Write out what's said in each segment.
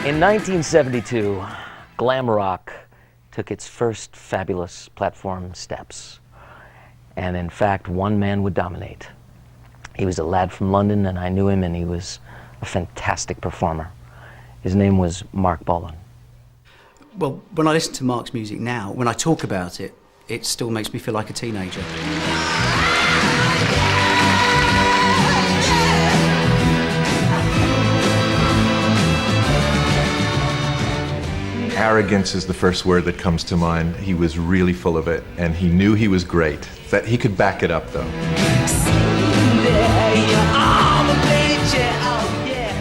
In 1972, glam rock took its first fabulous platform steps. And in fact, one man would dominate. He was a lad from London, and I knew him, and he was a fantastic performer. His name was Marc Bolan. Well, when I listen to Marc's music now, when I talk about it, it still makes me feel like a teenager. Arrogance is the first word that comes to mind. He was really full of it, and he knew he was great. That he could back it up, though.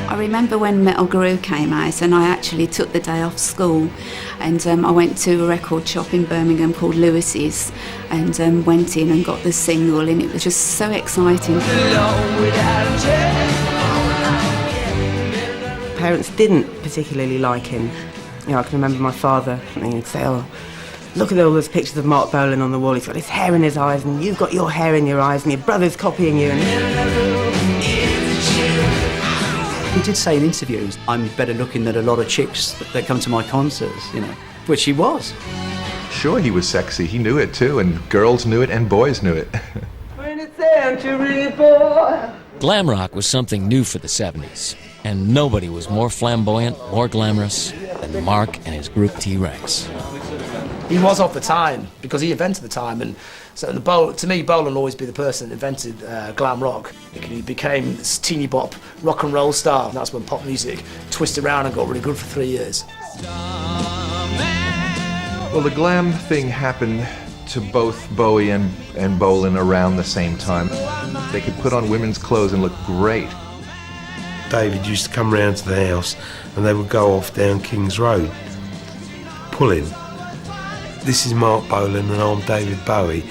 I remember when Metal Guru came out, and I actually took the day off school, and I went to a record shop in Birmingham called Lewis's, and went in and got the single, and it was just so exciting. Parents didn't particularly like him. You know, I can remember my father, and he'd say, "Oh, look at all those pictures of Marc Bolan on the wall. He's got his hair in his eyes, and you've got your hair in your eyes, and your brother's copying you." He did say in interviews, "I'm better looking than a lot of chicks that come to my concerts," you know, which he was. Sure, he was sexy. He knew it too, and girls knew it, and boys knew it. Glam rock was something new for the 70s, and nobody was more flamboyant, more glamorous than Marc and his group T-Rex. He was of the time, because he invented the time, and so to me, Bolan will always be the person that invented glam rock. He became this teeny bop rock and roll star, and that's when pop music twisted around and got really good for 3 years. Well, the glam thing happened to both Bowie and Bolan around the same time. They could put on women's clothes and look great. David used to come round to the house and they would go off down King's Road, pulling. "This is Marc Bolan and I'm David Bowie."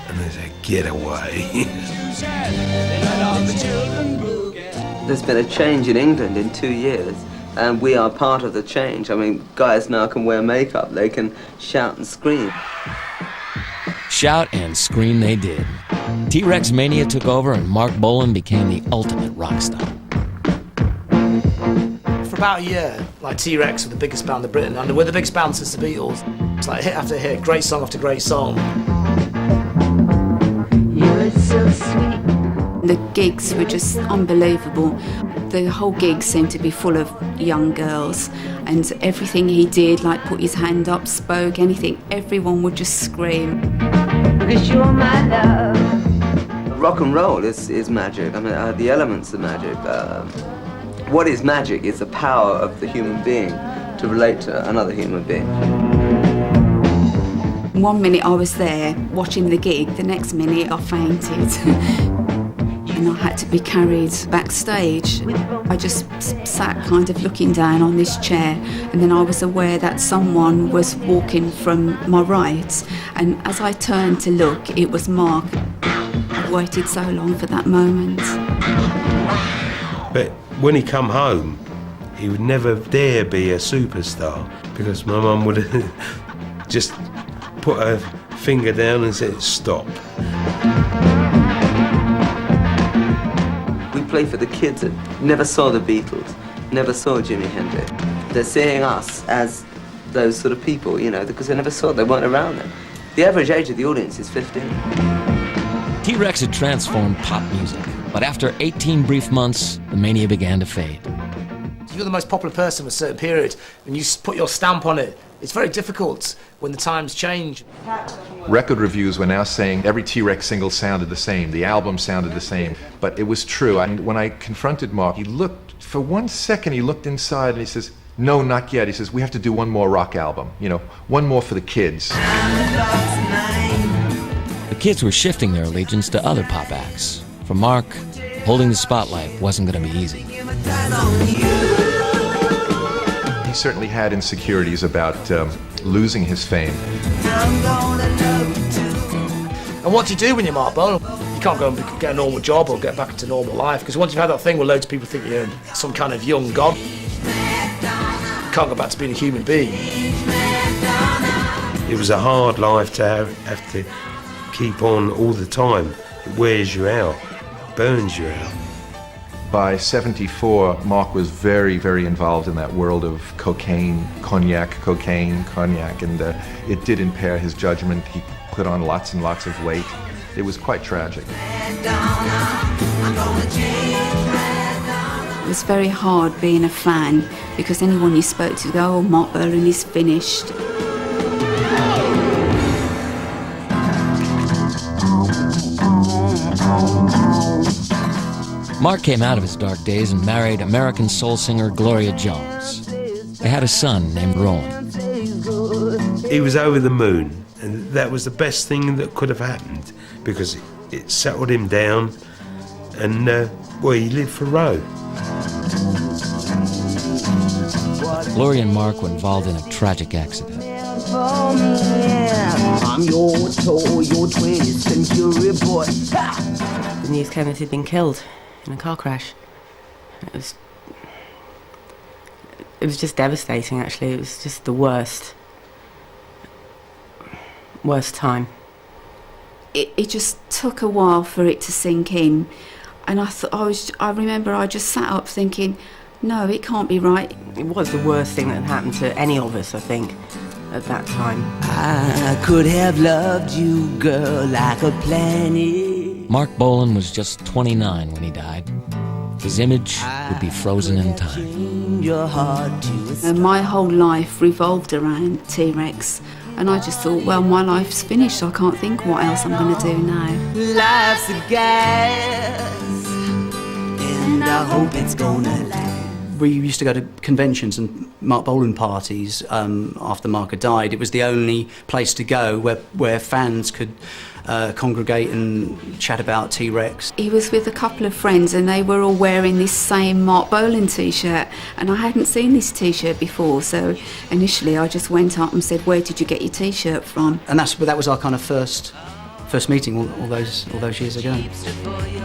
And they say, "Get away." There's been a change in England in 2 years, and we are part of the change. I mean, guys now can wear makeup, they can shout and scream. Shout and scream they did. T-Rex mania took over, and Marc Bolan became the ultimate rock star. For about a year, like T-Rex were the biggest band in Britain, and we're the biggest band since the Beatles. It's like hit after hit, great song after great song. You're so sweet. The gigs were just unbelievable. The whole gig seemed to be full of young girls, and everything he did, like put his hand up, spoke, anything, everyone would just scream. Because you're my love. Rock and roll is magic. I mean, the elements are magic. What is magic is the power of the human being to relate to another human being. One minute I was there watching the gig, the next minute I fainted. And I had to be carried backstage. I just sat kind of looking down on this chair, and then I was aware that someone was walking from my right, and as I turned to look, it was Marc. I've waited so long for that moment. But when he come home, he would never dare be a superstar, because my mum would just put her finger down and said, "Stop." We play for the kids that never saw the Beatles, never saw Jimi Hendrix. They're seeing us as those sort of people, you know, because they never saw it, they weren't around then. The average age of the audience is 15. T-Rex had transformed pop music, but after 18 brief months, the mania began to fade. If you're the most popular person for a certain period, and you put your stamp on it, it's very difficult when the times change. Record reviews were now saying every T-Rex single sounded the same, the album sounded the same, but it was true. And when I confronted Marc, he looked, for 1 second, he looked inside and he says, "No, not yet." He says, "We have to do one more rock album, you know, one more for the kids." The kids were shifting their allegiance to other pop acts. For Marc, holding the spotlight wasn't going to be easy. He certainly had insecurities about losing his fame. And what do you do when you're Marc Bolan? You can't go and get a normal job or get back into normal life, because once you've had that thing where loads of people think you're some kind of young god, you can't go back to being a human being. It was a hard life to have to keep on all the time. It wears you out. burns you out. By 74, Marc was very, very involved in that world of cocaine, cognac, and it did impair his judgment. He put on lots and lots of weight. It was quite tragic. It was very hard being a fan because anyone you spoke to go, oh, Marc Bolan is finished. Marc came out of his dark days and married American soul singer Gloria Jones. They had a son named Rowan. He was over the moon, and that was the best thing that could have happened because it settled him down, and well, he lived for Roe. Gloria and Marc were involved in a tragic accident. I'm your toy, your 20th century boy. The news came that he'd been killed in a car crash. It was just devastating, actually. It was just the worst time. It just took a while for it to sink in, and I remember I just sat up thinking, no, it can't be right. It was the worst thing that had happened to any of us, I think, at that time. I could have loved you, girl, like a planet. Marc Bolan was just 29 when he died. His image would be frozen in time. And my whole life revolved around T-Rex, and I just thought, well, my life's finished. I can't think what else I'm going to do now. Life's a gas, and I hope it's gonna last. We used to go to conventions and Marc Bolan parties after Marc had died. It was the only place to go where fans could congregate and chat about T-Rex. He was with a couple of friends and they were all wearing this same Marc Bolan t-shirt, and I hadn't seen this t-shirt before, so initially I just went up and said, where did you get your t-shirt from? And that was our kind of first meeting all those years ago.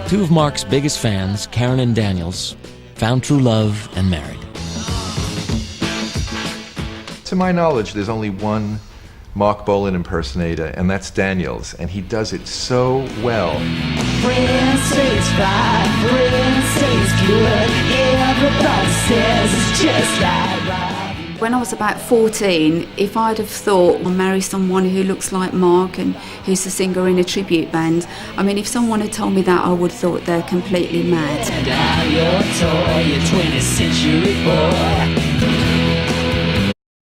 Two of Marc's biggest fans, Karen and Daniels, found true love and married. To my knowledge, there's only one Marc Bolan impersonator, and that's Daniels, and he does it so well. Friends say it's fine, friends say it's good. Everybody says it's just like right. When I was about 14, if I'd have thought I'll marry someone who looks like Marc and who's a singer in a tribute band, I mean, if someone had told me that, I would have thought they're completely mad. And I'm your toy, your 20th century boy.